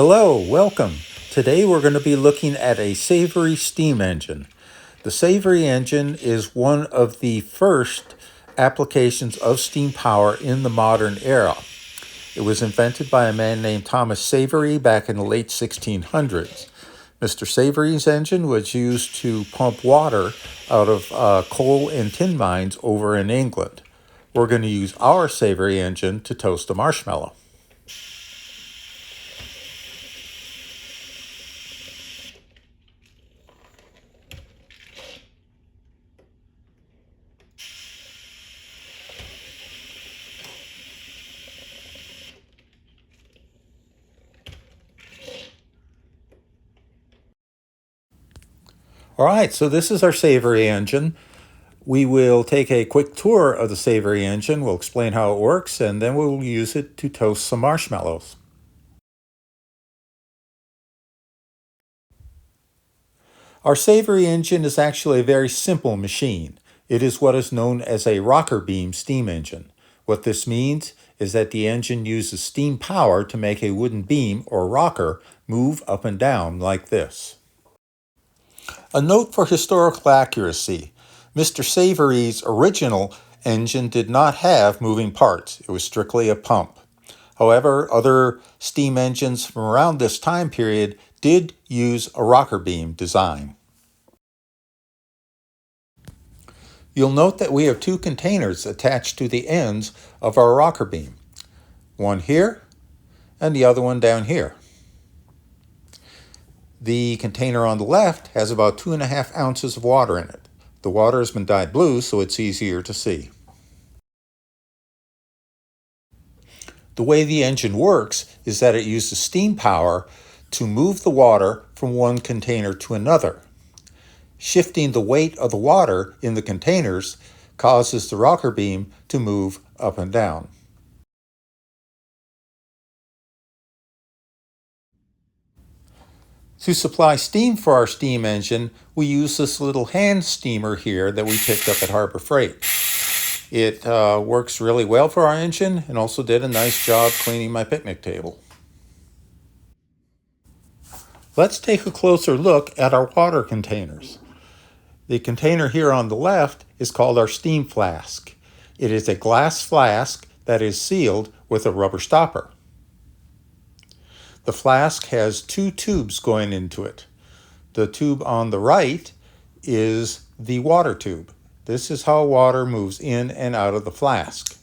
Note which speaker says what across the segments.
Speaker 1: Hello, welcome. Today we're going to be looking at a Savery steam engine. The Savery engine is one of the first applications of steam power in the modern era. It was invented by a man named Thomas Savery back in the late 1600s. Mr. Savery's engine was used to pump water out of coal and tin mines over in England. We're going to use our Savery engine to toast a marshmallow. All right, so this is our Savery engine. We will take a quick tour of the Savery engine. We'll explain how it works, and then we'll use it to toast some marshmallows. Our Savery engine is actually a very simple machine. It is what is known as a rocker beam steam engine. What this means is that the engine uses steam power to make a wooden beam or rocker move up and down like this. A note for historical accuracy. Mr. Savery's original engine did not have moving parts. It was strictly a pump. However, other steam engines from around this time period did use a rocker beam design. You'll note that we have two containers attached to the ends of our rocker beam. One here and the other one down here. The container on the left has about 2.5 ounces of water in it. The water has been dyed blue so it's easier to see. The way the engine works is that it uses steam power to move the water from one container to another. Shifting the weight of the water in the containers causes the rocker beam to move up and down. To supply steam for our steam engine, we use this little hand steamer here that we picked up at Harbor Freight. It works really well for our engine and also did a nice job cleaning my picnic table. Let's take a closer look at our water containers. The container here on the left is called our steam flask. It is a glass flask that is sealed with a rubber stopper. The flask has two tubes going into it. The tube on the right is the water tube. This is how water moves in and out of the flask.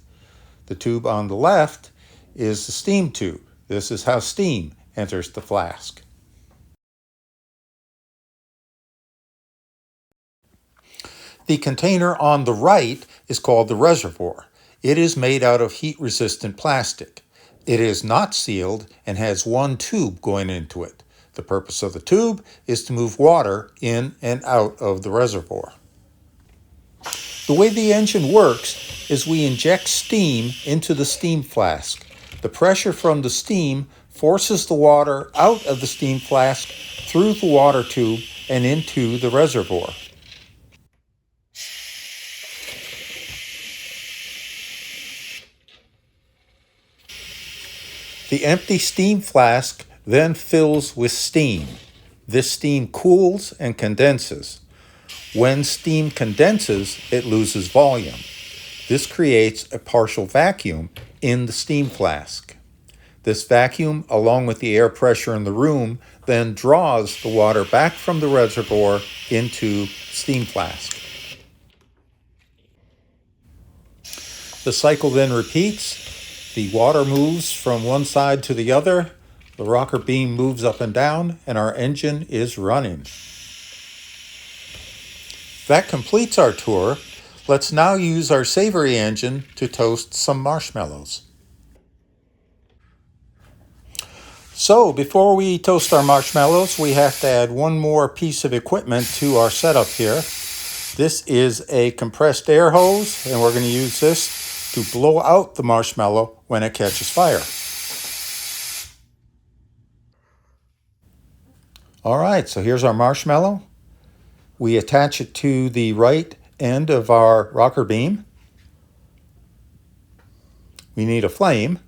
Speaker 1: The tube on the left is the steam tube. This is how steam enters the flask. The container on the right is called the reservoir. It is made out of heat-resistant plastic. It is not sealed and has one tube going into it. The purpose of the tube is to move water in and out of the reservoir. The way the engine works is we inject steam into the steam flask. The pressure from the steam forces the water out of the steam flask through the water tube and into the reservoir. The empty steam flask then fills with steam. This steam cools and condenses. When steam condenses, it loses volume. This creates a partial vacuum in the steam flask. This vacuum, along with the air pressure in the room, then draws the water back from the reservoir into steam flask. The cycle then repeats. The water moves from one side to the other, the rocker beam moves up and down, and our engine is running. That completes our tour. Let's now use our Savery engine to toast some marshmallows. So, before we toast our marshmallows, we have to add one more piece of equipment to our setup here. This is a compressed air hose, and we're going to use this to blow out the marshmallow when it catches fire. All right, so here's our marshmallow. We attach it to the right end of our rocker beam. We need a flame,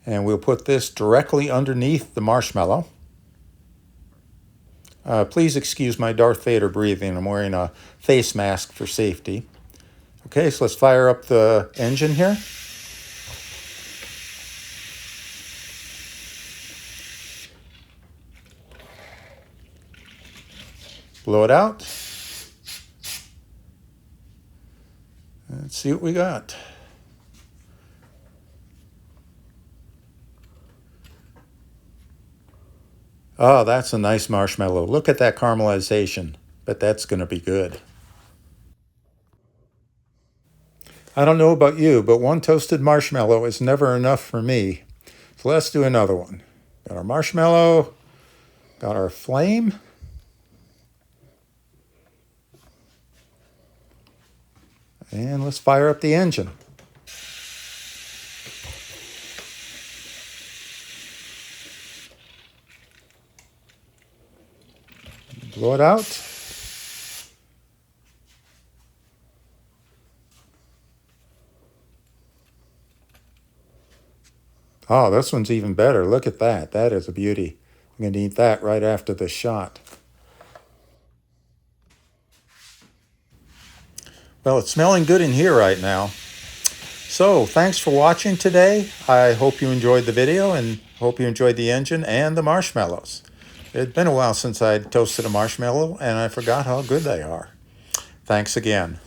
Speaker 1: And we'll put this directly underneath the marshmallow. Please excuse my Darth Vader breathing. I'm wearing a face mask for safety. Okay, so let's fire up the engine here. Blow it out. Let's see what we got. Oh, that's a nice marshmallow. Look at that caramelization. But that's going to be good. I don't know about you, but one toasted marshmallow is never enough for me. So let's do another one. Got our marshmallow, got our flame. And let's fire up the engine. Blow it out. Oh, this one's even better. Look at that. That is a beauty. I'm going to eat that right after the shot. Well, it's smelling good in here right now. So, thanks for watching today. I hope you enjoyed the video and hope you enjoyed the engine and the marshmallows. It's been a while since I'd toasted a marshmallow and I forgot how good they are. Thanks again.